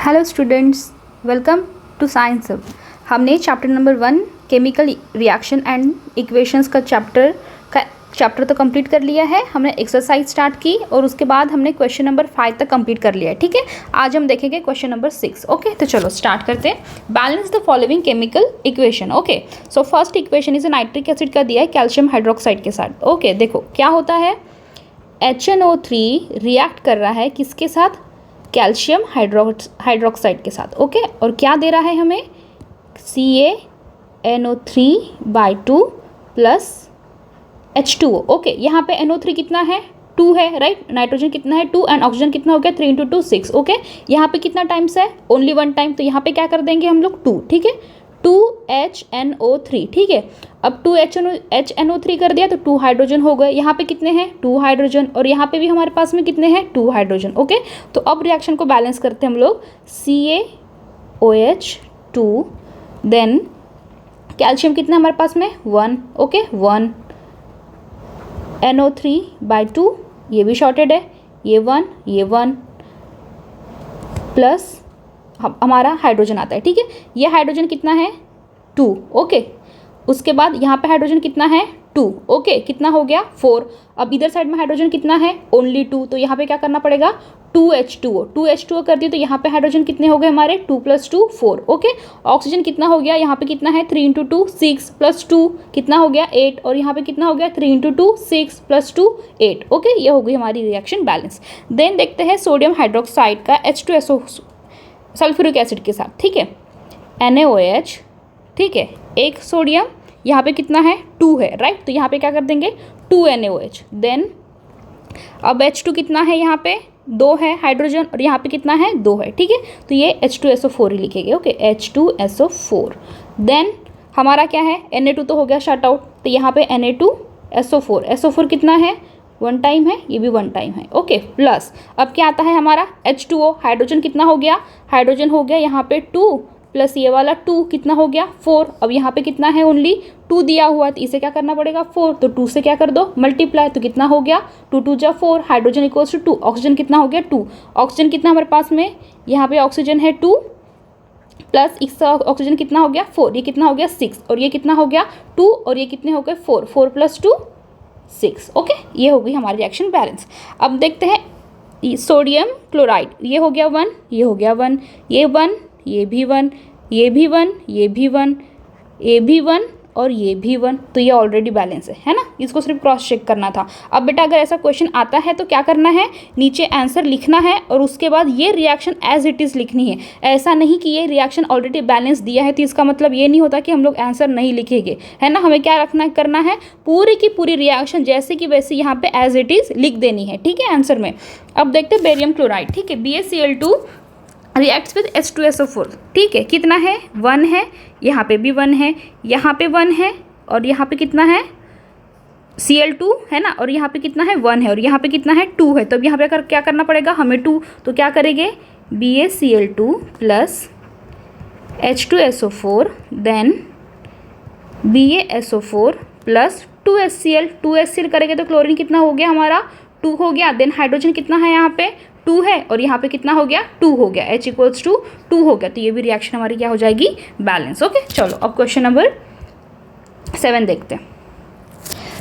Hello students, welcome to Science Hub. हमने chapter number 1 chemical reaction and equations का chapter तो complete कर लिया है। हमने एक्सरसाइज स्टार्ट की और उसके बाद हमने क्वेश्चन नंबर 5 तक कंप्लीट कर लिया है। ठीक है, आज हम देखेंगे क्वेश्चन नंबर 6। ओके, तो चलो स्टार्ट करते हैं। Balance the following chemical equation. Okay, so first equation is nitric acid का दिया है कैल्शियम हाइड्रोक्साइड के साथ। ओके, देखो क्या होता है, HNO3 रिएक्ट कर रहा है किसके साथ, कैल्शियम हाइड्रोक्साइड के साथ। ओके, और क्या दे रहा है हमें, CaNO3/2 प्लस H2O। ओके, यहाँ पे NO3 कितना है, 2 है, राइट। नाइट्रोजन कितना है, 2, एंड ऑक्सीजन कितना हो गया, 3 × 2 6। ओके, यहाँ पे कितना टाइम्स है, ओनली 1 टाइम, तो यहाँ पे क्या कर देंगे हम लोग, 2। ठीक है, 2HNO3। ठीक है, अब 2HNO3 कर दिया तो 2 हाइड्रोजन हो गए। यहाँ पे कितने हैं, 2 हाइड्रोजन, और यहाँ पे भी हमारे पास में कितने हैं, 2 हाइड्रोजन। ओके, तो अब रिएक्शन को बैलेंस करते हैं हम लोग, CaOH2, देन कैल्शियम कितना हमारे पास में, 1। ओके, 1, NO3/2, ये भी शॉर्टेड है, ये 1 प्लस हमारा हाइड्रोजन आता है। ठीक है, ये हाइड्रोजन कितना है, 2। ओके, उसके बाद यहाँ पे हाइड्रोजन कितना है, 2। ओके, कितना हो गया, 4। अब इधर साइड में हाइड्रोजन कितना है, ओनली 2, तो यहाँ पे क्या करना पड़ेगा, 2H2O कर दिए, तो यहाँ पे हाइड्रोजन कितने हो गए हमारे, 2 + 2 4। ओके, ऑक्सीजन कितना हो गया, यहाँ पे कितना है, 3 × 2 6 प्लस 2 कितना हो गया, 8, और यहाँ पे कितना हो गया, 3 × 2 6 प्लस 2 8। ओके, ये हो गई हमारी रिएक्शन बैलेंस। देन देखते हैं सोडियम हाइड्रोक्साइड का H2SO सल्फ्यूरिक एसिड के साथ। ठीक है, NaOH, ठीक है, एक सोडियम, यहाँ पे कितना है, 2 है, राइट। तो यहाँ पे क्या कर देंगे, 2 NaOH। देन अब H2 कितना है, यहाँ पे 2 है हाइड्रोजन, और यहाँ पे कितना है, 2 है। ठीक है, तो ये H2SO4 ही लिखेंगे। Okay, H2SO4। देन हमारा क्या है, Na2 तो हो गया शट आउट, तो यहाँ पे Na2SO4, SO4 कितना है, 1 टाइम है, ये भी 1 टाइम है। ओके, प्लस अब क्या आता है हमारा, H2O, हाइड्रोजन कितना हो गया, हाइड्रोजन हो गया यहाँ पे 2 प्लस ये वाला 2 कितना हो गया, 4। अब यहाँ पे कितना है, ओनली 2 दिया हुआ है, तो इसे क्या करना पड़ेगा, 4, तो 2 से क्या कर दो, मल्टीप्लाई, तो कितना हो गया, 2 × 2 = 4, हाइड्रोजन = 2, ऑक्सीजन कितना हो गया, 2। ऑक्सीजन कितना हमारे पास में, यहाँ पे ऑक्सीजन है 2 प्लस इस ऑक्सीजन कितना हो गया, 4, ये कितना हो गया, 6, और ये कितना हो गया, 2, और ये कितने हो गए, 4, 4 + 2 6। ओके, ये हो गई हमारी रिएक्शन बैलेंस। अब देखते हैं सोडियम क्लोराइड, ये हो गया 1, ये हो गया 1, ये 1, ये भी 1, ये भी 1, ये भी 1, ये भी 1, और ये भी 1, तो ये ऑलरेडी बैलेंस है ना। इसको सिर्फ क्रॉस चेक करना था। अब बेटा अगर ऐसा क्वेश्चन आता है तो क्या करना है, नीचे आंसर लिखना है, और उसके बाद ये रिएक्शन एज इट इज़ लिखनी है। ऐसा नहीं कि ये रिएक्शन ऑलरेडी बैलेंस दिया है तो इसका मतलब ये नहीं होता कि हम लोग आंसर नहीं लिखेंगे, है ना। हमें क्या करना है, पूरी की पूरी रिएक्शन जैसे कि वैसे यहाँ पे एज इट इज़ लिख देनी है। ठीक है, आंसर में। अब देखते हैं बेरियम क्लोराइड। ठीक है, BaCl2 रिएक्ट्स विद H2SO4। ठीक है, कितना है, 1 है, यहाँ पे भी 1 है, यहाँ पे 1 है, और यहाँ पे कितना है, Cl2 है ना, और यहाँ पे कितना है, 1 है, और यहाँ पे कितना है, 2 है। तो अब यहाँ पे क्या करना पड़ेगा हमें, 2, तो क्या करेंगे, BaCl2 plus H2SO4, then BaSO4 plus 2HCl। 2HCl करेंगे तो क्लोरीन कितना हो गया हमारा, 2 हो गया। देन हाइड्रोजन कितना है, यहाँ पे 2 है, और यहाँ पे कितना हो गया, 2 हो गया, H = 2 हो गया। तो ये भी रिएक्शन हमारी क्या हो जाएगी, बैलेंस। ओके, चलो अब क्वेश्चन नंबर 7 देखते हैं।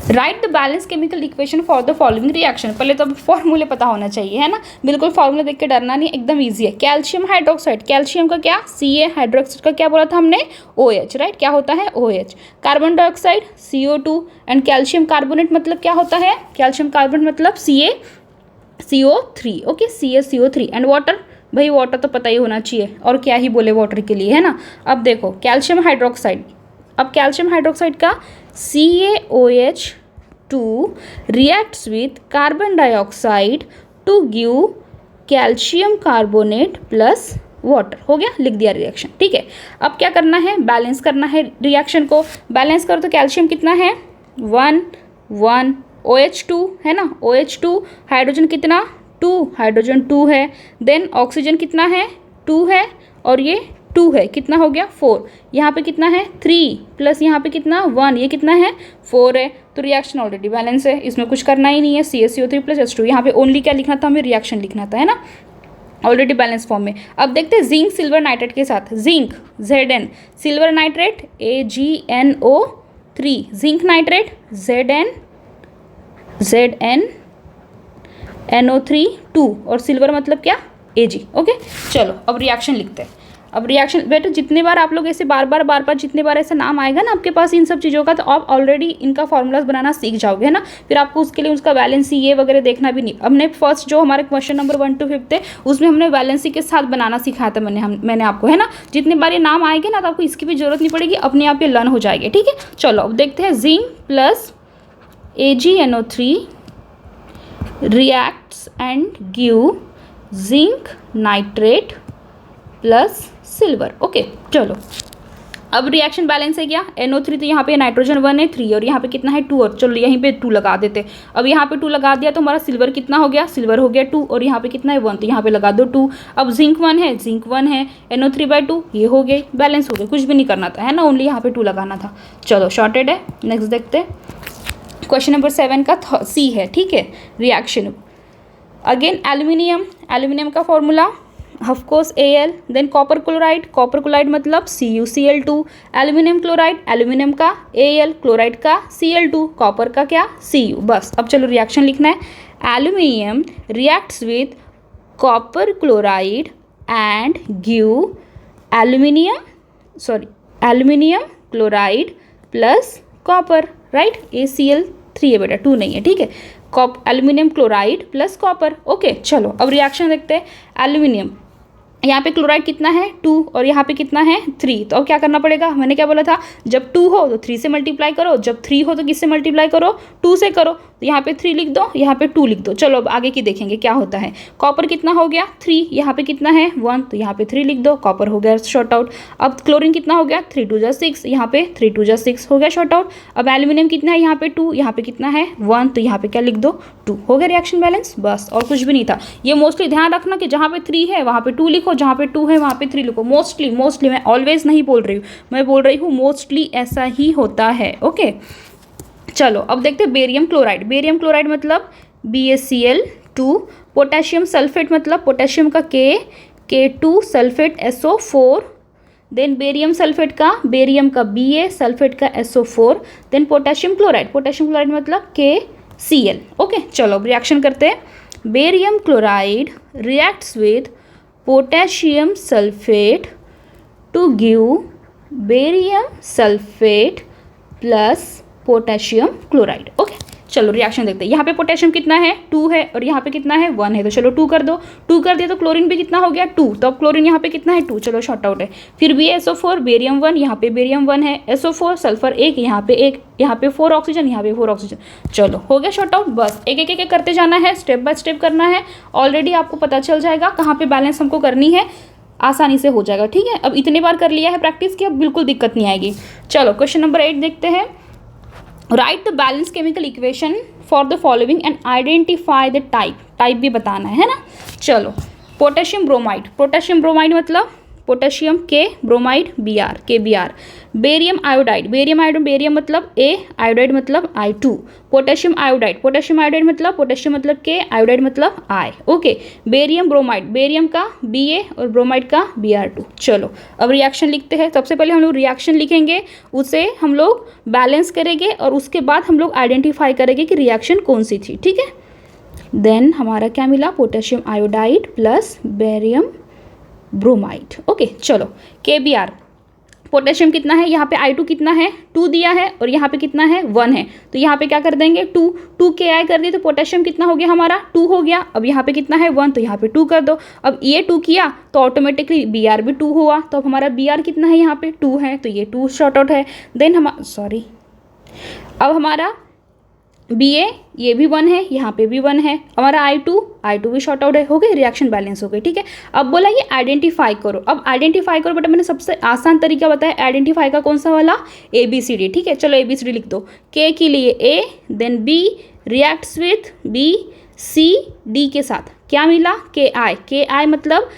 Right the balance chemical equation for the following reaction. पहले तो अब फॉर्मूले पता होना चाहिए, है ना। बिल्कुल फॉर्मूला देख के डरना नहीं, एकदम ईजी है। कैल्शियम हाइड्रोक्साइड, कैल्शियम का क्या, Ca, हाइड्रोक्साइड का क्या बोला था हमने, OH, राइट। क्या होता है, OH। Carbon dioxide CO2, and calcium carbonate मतलब क्या होता है, कैल्शियम कार्बोनेट मतलब CaCO3। Okay, CaCO3, and water, भाई वाटर तो पता ही होना चाहिए, और क्या ही बोले वाटर के लिए, है ना। अब देखो कैल्शियम हाइड्रोक्साइड, अब कैल्शियम हाइड्रोक्साइड का CaOH2 reacts with carbon dioxide to give calcium carbonate plus water. हो गया, लिख दिया रिएक्शन। ठीक है, अब क्या करना है, बैलेंस करना है रिएक्शन को। बैलेंस करो तो कैल्शियम कितना है, 1 1, OH2 है ना, OH2, हाइड्रोजन कितना, 2, हाइड्रोजन 2 है। देन ऑक्सीजन कितना है, 2 है, और ये 2 है, कितना हो गया, 4। यहाँ पे कितना है, 3 प्लस यहाँ पे कितना, 1, ये कितना है, 4 है। तो रिएक्शन ऑलरेडी बैलेंस है, इसमें कुछ करना ही नहीं है। CaCO3 प्लस H2, यहाँ पे ओनली क्या लिखना था हमें, रिएक्शन लिखना था, है ना। ऑलरेडी बैलेंस फॉर्म में। अब देखते हैं जिंक सिल्वर नाइट्रेट के साथ, zinc Zn, silver nitrate AgNO3, zinc nitrate ZnNO3 2 और सिल्वर मतलब क्या Ag। ओके चलो अब रिएक्शन लिखते हैं। अब रिएक्शन बेटा जितने बार आप लोग ऐसे बार बार जितने बार ऐसा नाम आएगा ना आपके पास इन सब चीज़ों का, तो आप ऑलरेडी इनका फॉर्मूलाज बनाना सीख जाओगे, है ना। फिर आपको उसके लिए उसका वैलेंसी ये वगैरह देखना भी नहीं। हमने फर्स्ट जो हमारे क्वेश्चन नंबर 1 to 5 थे उसमें हमने वैलेंसी के साथ बनाना सिखाया था मैंने आपको, है ना। जितने बार ये नाम आएंगे ना तो आपको इसकी भी जरूरत नहीं पड़ेगी, अपने आप ये लर्न हो जाएगी, ठीक है। चलो अब देखते हैं zinc plus AgNO3 reacts and give zinc nitrate plus silver. Okay चलो अब रिएक्शन बैलेंस है क्या, NO3 तो यहाँ पे नाइट्रोजन 1 है 3 और यहाँ पे कितना है 2, और चलो यहीं पे 2 लगा देते। अब यहाँ पे 2 लगा दिया तो हमारा सिल्वर कितना हो गया, सिल्वर हो गया 2 और यहाँ पे कितना है 1 तो यहाँ पे लगा दो 2। अब जिंक 1 है NO3/2 ये हो गए, बैलेंस हो गए, कुछ भी नहीं करना था, है ना, ओनली यहाँ पे 2 लगाना था। चलो शॉर्टेड है। नेक्स्ट देखते हैं क्वेश्चन नंबर 7 का C है, ठीक है। रिएक्शन अगेन एल्यूमिनियम का formula of course Al, than copper chloride मतलब CuCl2, एल्यूमिनियम क्लोराइड एल्यूमिनियम का Al, क्लोराइड का Cl2, कॉपर का क्या Cu। बस अब चलो रिएक्शन लिखना है। Aluminium reacts with copper chloride and give aluminium chloride plus copper, right. ACl3 है बेटा, 2 नहीं है, ठीक है। Aluminium chloride plus copper. Okay चलो अब रिएक्शन देखते हैं। एल्यूमिनियम यहाँ पे क्लोराइड कितना है 2 और यहाँ पे कितना है 3, तो अब क्या करना पड़ेगा, मैंने क्या बोला था, जब 2 हो तो 3 से मल्टीप्लाई करो, जब 3 हो तो किससे मल्टीप्लाई करो 2 से करो। तो यहाँ पे 3 लिख दो, यहाँ पे 2 लिख दो। चलो अब आगे की देखेंगे क्या होता है। कॉपर कितना हो गया 3, यहाँ पे कितना है 1 तो यहाँ पे 3 लिख दो, कॉपर हो गया शॉर्ट आउट। अब क्लोरीन कितना हो गया 3 2 6, यहाँ पे 3 2 6 हो गया शॉर्ट आउट। अब एल्यूमिनियम कितना है यहाँ पे 2, यहाँ पे कितना है 1 तो यहाँ पे क्या लिख दो 2, हो गया रिएक्शन बैलेंस, बस और कुछ भी नहीं था। ये मोस्टली ध्यान रखना कि जहाँ पे 3 है वहाँ पे 2 लिखो, जहाँ पे 2 है वहाँ पे 3 लिखो। मोस्टली मैं ऑलवेज नहीं बोल रही हूँ, मैं बोल रही हूँ मोस्टली ऐसा ही होता है। ओके चलो अब देखते हैं बेरियम क्लोराइड मतलब BaCl2, पोटेशियम सल्फेट मतलब पोटेशियम का K2 sulphate SO4, then barium का Ba, सल्फेट का SO4, देन पोटेशियम क्लोराइड मतलब KCl। ओके चलो अब रिएक्शन करते हैं। Barium chloride reacts with potassium sulphate to give barium sulphate plus potassium chloride. Okay चलो रिएक्शन देखते हैं। यहाँ पे पोटेशियम कितना है 2 है और यहाँ पे कितना है 1 है, तो चलो 2 कर दो। 2 कर दिया तो क्लोरीन भी कितना हो गया 2, तो अब क्लोरीन यहाँ पे कितना है 2, चलो शॉर्ट आउट है। फिर BaSO4 बेरियम 1, यहाँ पे बेरियम 1 है, SO4 सल्फर 1, यहाँ पे 1, यहाँ पे 4 ऑक्सीजन, यहाँ पे 4 ऑक्सीजन। चलो हो गया शॉर्ट आउट। बस एक एक करते जाना है, स्टेप बाय स्टेप करना है। ऑलरेडी आपको पता चल जाएगा कहाँ पे बैलेंस हमको करनी है, आसानी से हो जाएगा, ठीक है। अब इतने बार कर लिया है प्रैक्टिस की, अब बिल्कुल दिक्कत नहीं आएगी। चलो क्वेश्चन नंबर 8 देखते हैं। Right the balance chemical equation for the following and identify the type भी बताना है ना। चलो पोटेशियम ब्रोमाइड मतलब पोटेशियम के, ब्रोमाइड Br, बेरियम आयोडाइड मतलब A, आयोडाइड मतलब I2, पोटेशियम आयोडाइड मतलब पोटेशियम मतलब K, आयोडाइड मतलब I। ओके बेरियम का Ba और ब्रोमाइड का Br2। चलो अब रिएक्शन लिखते हैं। सबसे पहले हम लोग रिएक्शन लिखेंगे, उसे हम लोग बैलेंस करेंगे और उसके बाद हम लोग आइडेंटिफाई करेंगे कि रिएक्शन कौन सी थी, ठीक है। देन हमारा क्या मिला, potassium iodide plus barium bromide. Okay चलो KBr, पोटेशियम कितना है, यहाँ पे I2 कितना है 2 दिया है और यहाँ पे कितना है 1 है, तो यहाँ पे क्या कर देंगे 2 Ki कर दिए तो पोटेशियम कितना हो गया हमारा 2 हो गया। अब यहाँ पे कितना है 1 तो यहाँ पे 2 कर दो। अब ये 2 किया तो ऑटोमेटिकली Br भी 2 हुआ, तो अब हमारा Br कितना है यहाँ पे 2 है, तो ये 2 शॉर्ट आउट है। देन अब हमारा Ba ये भी 1 है, यहाँ पे भी 1 है, हमारा I2 भी शॉर्ट आउट है, हो गई रिएक्शन बैलेंस हो गई, ठीक है। अब बोला ये आइडेंटिफाई करो, अब आइडेंटिफाई करो बेटा, मैंने सबसे आसान तरीका बताया आइडेंटिफाई का, कौन सा वाला ABCD, ठीक है। चलो ABCD लिख दो। K के लिए A, then B reacts with B, C D के साथ क्या मिला KI मतलब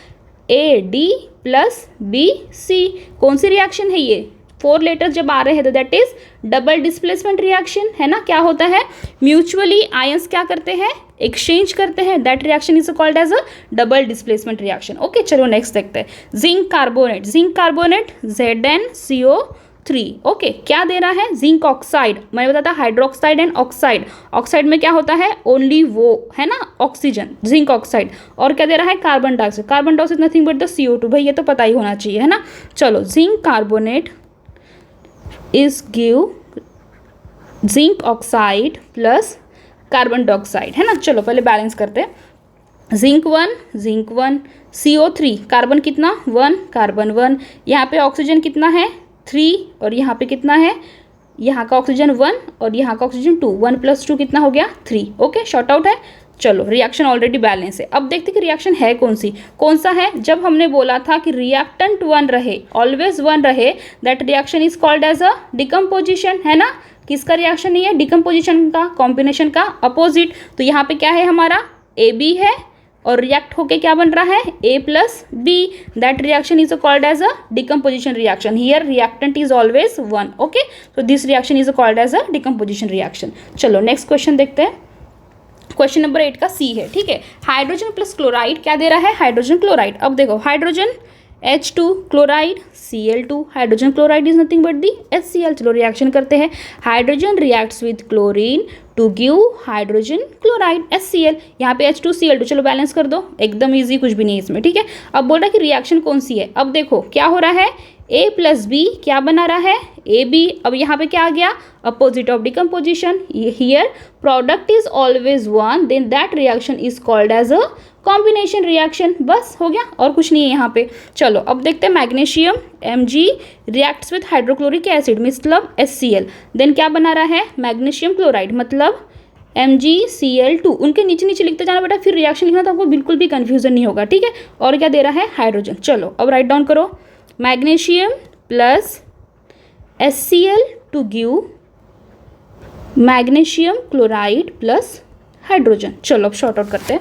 AD प्लस BC। कौन सी रिएक्शन है ये, 4 लेटर्स जब आ रहे हैं तो that is double displacement reaction, है ना। क्या होता है, म्यूचुअली आयंस क्या करते हैं, एक्सचेंज करते हैं, that reaction is called as a double displacement reaction. Okay, चलो नेक्स्ट देखते हैं। Zinc carbonate, zinc carbonate ZnCO3। Okay, क्या दे रहा है, जिंक ऑक्साइड। मैंने बताया था हाइड्रोक्साइड एंड ऑक्साइड, ऑक्साइड में क्या होता है, ओनली वो, है ना, ऑक्सीजन, जिंक ऑक्साइड। और क्या दे रहा है, carbon dioxide. Carbon dioxide nothing but the CO2, भाई ये तो पता ही होना चाहिए, है ना। चलो, zinc carbonate is give zinc oxide plus carbon dioxide, है ना। चलो पहले बैलेंस करते हैं। जिंक 1 CO3, कार्बन कितना 1, कार्बन 1, यहाँ पे ऑक्सीजन कितना है 3, और यहाँ पे कितना है, यहाँ का ऑक्सीजन 1 और यहाँ का ऑक्सीजन 2, 1 + 2 कितना हो गया 3। ओके, शॉर्ट आउट है। चलो, रिएक्शन ऑलरेडी बैलेंस है। अब देखते हैं कि रिएक्शन है कौन सा है। जब हमने बोला था कि रिएक्टेंट 1 रहे, ऑलवेज 1 रहे, that reaction is called as a decomposition, है ना। किसका रिएक्शन नहीं है, डिकम्पोजिशन का, कॉम्बिनेशन का अपोजिट। तो यहाँ पे क्या है हमारा, AB है और रिएक्ट होके क्या बन रहा है, A + B, that reaction is called as a decomposition reaction. Here reactant is always 1। Okay, तो this reaction is called as a decomposition reaction. चलो नेक्स्ट क्वेश्चन देखते हैं। क्वेश्चन नंबर 8 का C है, ठीक है। हाइड्रोजन प्लस क्लोराइड क्या दे रहा है, हाइड्रोजन क्लोराइड। अब देखो, hydrogen H2 chloride Cl2, hydrogen chloride is nothing but the HCl। चलो रिएक्शन करते हैं। Hydrogen reacts with chlorine to give hydrogen chloride HCl। यहाँ पे H2Cl2, चलो बैलेंस कर दो, एकदम इजी, कुछ भी नहीं है इसमें, ठीक है। अब बोल रहा है कि रिएक्शन कौन सी है। अब देखो क्या हो रहा है, A + B क्या बना रहा है, AB। अब यहाँ पे क्या आ गया, opposite of decomposition. Here product is always 1, then that reaction is called as a combination reaction. बस हो गया, और कुछ नहीं है यहाँ पे। चलो अब देखते हैं, magnesium Mg reacts with hydrochloric acid मतलब HCl, देन क्या बना रहा है, मैग्नीशियम क्लोराइड मतलब MgCl2। उनके नीचे नीचे लिखते जाना बेटा, फिर रिएक्शन लिखना तो आपको बिल्कुल भी कन्फ्यूजन नहीं होगा, ठीक है। और क्या दे रहा है, हाइड्रोजन। चलो अब राइट डाउन करो, magnesium plus HCl to give magnesium chloride plus hydrogen. चलो अब शॉर्ट आउट करते हैं।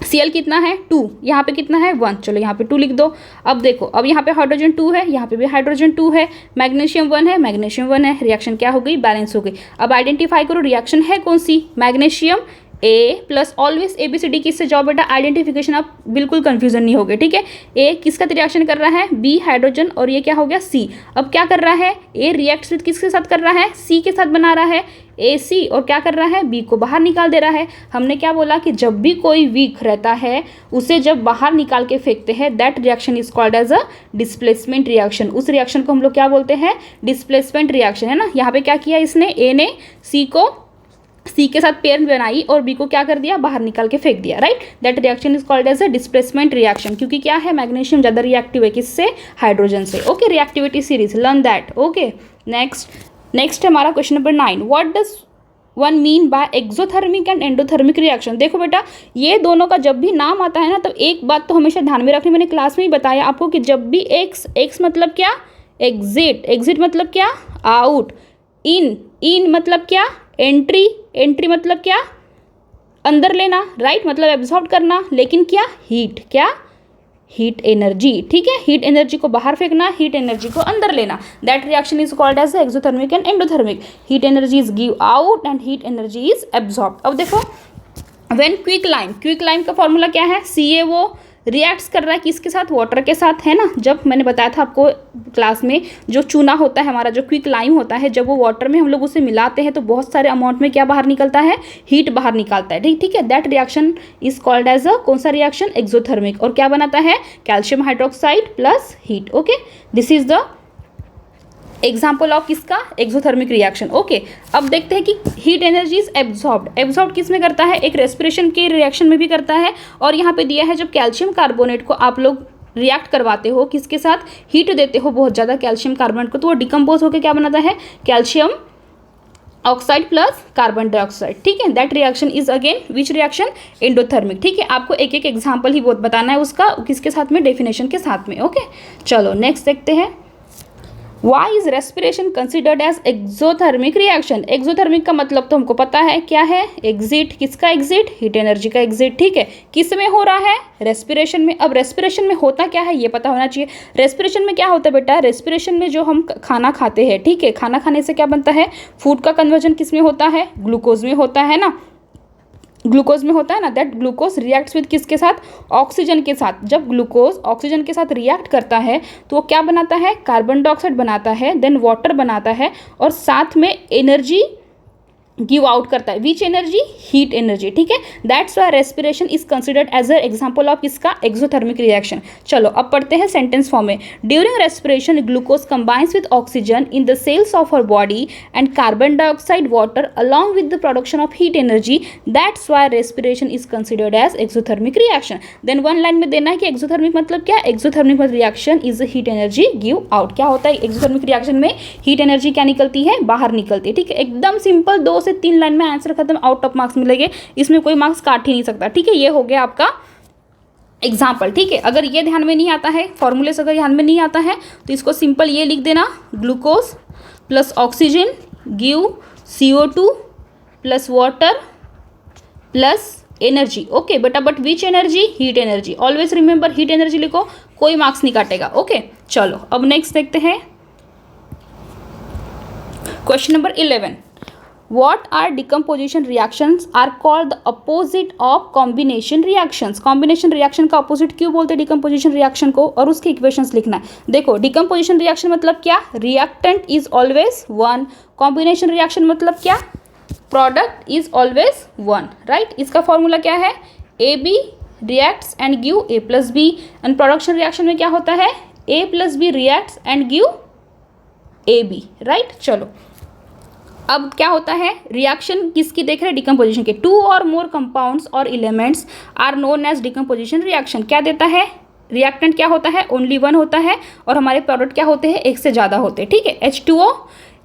Cl कितना है 2, यहाँ पे कितना है 1, चलो यहाँ पे 2 लिख दो। अब देखो, अब यहाँ पे हाइड्रोजन 2 है, यहाँ पे भी हाइड्रोजन 2 है, मैग्नीशियम 1 है, मैग्नीशियम 1 है, रिएक्शन क्या हो गई, बैलेंस हो गई। अब आइडेंटिफाई करो रिएक्शन है कौन सी, magnesium A plus always ABCD किससे जाओ बेटा, आइडेंटिफिकेशन, आप बिल्कुल कंफ्यूजन नहीं होगे, ठीक है। A किसका रिएक्शन कर रहा है, B हाइड्रोजन, और ये क्या हो गया C। अब क्या कर रहा है, A रिएक्ट विथ किसके साथ कर रहा है, C के साथ बना रहा है AC, और क्या कर रहा है, B को बाहर निकाल दे रहा है। हमने क्या बोला कि जब भी कोई वीक रहता है उसे जब बाहर निकाल के फेंकते हैं, that reaction is called as a displacement reaction. उस रिएक्शन को हम लोग क्या बोलते हैं, डिस्प्लेसमेंट रिएक्शन, है ना। यहाँ पे क्या किया इसने, A ने C के साथ पेयर बनाई और B को क्या कर दिया, बाहर निकाल के फेंक दिया, right. That reaction is called as a displacement reaction, क्योंकि क्या है, मैग्नीशियम ज़्यादा रिएक्टिव है किससे, हाइड्रोजन से। Okay, reactivity series learn that. Okay, next है हमारा question number 9। What does one mean by exothermic and endothermic reaction. देखो बेटा, ये दोनों का जब भी नाम आता है ना, तो एक बात तो हमेशा ध्यान में रखनी, मैंने क्लास में ही बताया आपको कि जब भी एक्स मतलब क्या, एग्जिट मतलब क्या, आउट, इन मतलब क्या, एंट्री मतलब क्या, अंदर लेना, राइट, मतलब एब्जॉर्ब करना, लेकिन क्या, हीट एनर्जी, ठीक है। हीट एनर्जी को बाहर फेंकना, हीट एनर्जी को अंदर लेना, that reaction is called as exothermic and endothermic. Heat energy is give out and heat energy is absorb. अब देखो, व्हेन क्विक का फॉर्मूला क्या है, CaO रिएक्ट्स कर रहा है किसके साथ, वाटर के साथ, है ना। जब मैंने बताया था आपको क्लास में, जो चूना होता है हमारा, जो क्विक लाइम होता है, जब वो वाटर में हम लोग उसे मिलाते हैं तो बहुत सारे अमाउंट में क्या बाहर निकलता है, हीट बाहर निकालता है, ठीक है। That reaction is called as a कौन सा रिएक्शन, एक्सोथर्मिक। और क्या बनाता है, calcium hydroxide plus heat. Okay, this is the example of किसका, एक्सोथर्मिक रिएक्शन। ओके, अब देखते हैं कि हीट एनर्जी इज एब्जॉर्ब्ड किस में करता है, एक रेस्पिरेशन के रिएक्शन में भी करता है। और यहाँ पे दिया है, जब कैल्शियम कार्बोनेट को आप लोग रिएक्ट करवाते हो किसके साथ, हीट देते हो बहुत ज़्यादा कैल्शियम कार्बोनेट को, तो वो डिकम्पोज होकर क्या बनाता है, calcium oxide plus carbon dioxide, ठीक है। That reaction is again which reaction, endothermic, ठीक है। आपको एक एक एग्जाम्पल ही बहुत बताना है उसका, किसके साथ में, डेफिनेशन के साथ में। ओके, चलो नेक्स्ट देखते हैं। Why is respiration considered as exothermic reaction. Exothermic का मतलब तो हमको पता है क्या है, एग्जिट। किसका एग्जिट? हीट एनर्जी का एग्जिट, ठीक है। किस में हो रहा है? रेस्पिरेशन में। अब रेस्पिरेशन में होता क्या है ये पता होना चाहिए। रेस्पिरेशन में क्या होता है बेटा? रेस्पिरेशन में जो हम खाना खाते हैं, ठीक है, खाना खाने से क्या बनता है? फूड का कन्वर्जन किस में होता है? ग्लूकोज में होता है ना, ग्लूकोज में होता है ना। दैट ग्लूकोज रिएक्ट्स विद किसके साथ? ऑक्सीजन के साथ। जब ग्लूकोज ऑक्सीजन के साथ रिएक्ट करता है तो वो क्या बनाता है? कार्बन डाइऑक्साइड बनाता है, देन वाटर बनाता है, और साथ में एनर्जी गिव आउट करता है। विच एनर्जी? हीट एनर्जी, ठीक है। That's why respiration is considered as a example of किसका? Exothermic reaction. चलो अब पढ़ते हैं सेंटेंस फॉर्म में। During respiration glucose combines with oxygen in the cells of our body and carbon dioxide water along with the production of heat energy. That's why respiration is considered as exothermic reaction. Then one line में देना है कि exothermic मतलब क्या? Exothermic reaction is heat energy give out. क्या होता है exothermic reaction में? हीट एनर्जी क्या निकलती है? बाहर निकलती है, ठीक है। एकदम सिंपल, 2 से 3 लाइन में आंसर खत्म, आउट ऑफ मार्क्स मिलेंगे, इसमें कोई मार्क्स काट ही नहीं सकता, ठीक है। ये हो गया आपका एग्जाम्पल, ठीक है। अगर ये ध्यान में नहीं आता है, फॉर्मूले से अगर ध्यान में नहीं आता है तो इसको सिंपल ये लिख देना, glucose plus oxygen give CO2 plus water plus energy, okay बेटा। But which energy? Heat energy. Always remember heat energy लिखो, कोई मार्क्स नहीं काटेगा, ओके। चलो अब नेक्स्ट देखते हैं question number 11। What are decomposition reactions are called the opposite of combination reactions? combination reaction का opposite क्यों बोलते हैं decomposition reaction को, और उसके equations लिखना है। देखो decomposition reaction मतलब क्या? reactant is always one। combination reaction मतलब क्या? product is always one, right? इसका फॉर्मूला क्या है? AB reacts and give A plus B, and production reaction में क्या होता है? A plus B reacts and give AB, right? चलो अब क्या होता है? रिएक्शन किसकी देख रहे हैं? डिकम्पोजिशन के। 2 और मोर कंपाउंड्स और elements are known as decomposition reaction. क्या देता है? रिएक्टेंट क्या होता है? ओनली 1 होता है, और हमारे प्रोडक्ट क्या होते हैं? 1 से ज़्यादा होते हैं, ठीक है। H2O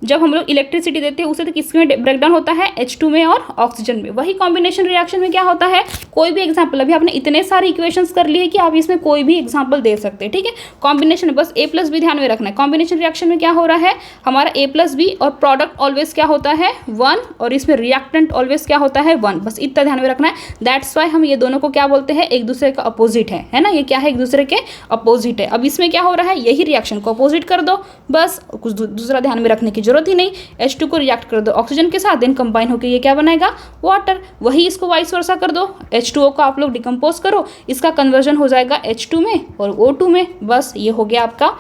जब हम लोग इलेक्ट्रिसिटी देते हैं उसे तो किसमें ब्रेकडाउन होता है? H2 में और ऑक्सीजन में। वही कॉम्बिनेशन रिएक्शन में क्या होता है? कोई भी एग्जांपल, अभी आपने इतने सारे इक्वेशंस कर लिए कि आप इसमें कोई भी एग्जांपल दे सकते हैं, ठीक है। कॉम्बिनेशन में बस A प्लस बी ध्यान में रखना है। कॉम्बिनेशन रिएक्शन में क्या हो रहा है? हमारा A प्लस बी, और प्रोडक्ट ऑलवेज क्या होता है? 1, और इसमें रिएक्टेंट ऑलवेज क्या होता है? 1। बस इतना ध्यान में रखना है। दैट्स वाई हम ये दोनों को क्या बोलते हैं? एक दूसरे का अपोजिट है ना। ये क्या है? एक दूसरे के अपोजिट है। अब इसमें क्या हो रहा है? यही रिएक्शन को अपोजिट कर दो, बस कुछ दूसरा ध्यान में रखने की जरूरत ही नहीं। H2 को रिएक्ट कर दो ऑक्सीजन के साथ, देन कंबाइन होकर ये क्या बनाएगा? वाटर। वही इसको वाइस वर्सा कर दो, H2O को आप लोग डिकम्पोज करो, इसका कन्वर्जन हो जाएगा H2 में और O2 में। बस ये हो गया आपका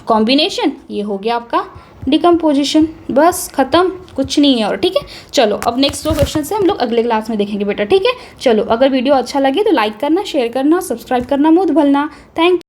कॉम्बिनेशन, ये हो गया आपका डिकम्पोजिशन। बस खत्म, कुछ नहीं है और, ठीक है। चलो अब नेक्स्ट 2 क्वेश्चन से हम लोग अगले क्लास में देखेंगे बेटा, ठीक है। चलो अगर वीडियो अच्छा लगे तो लाइक करना, शेयर करना, सब्सक्राइब करना मत भूलना। थैंक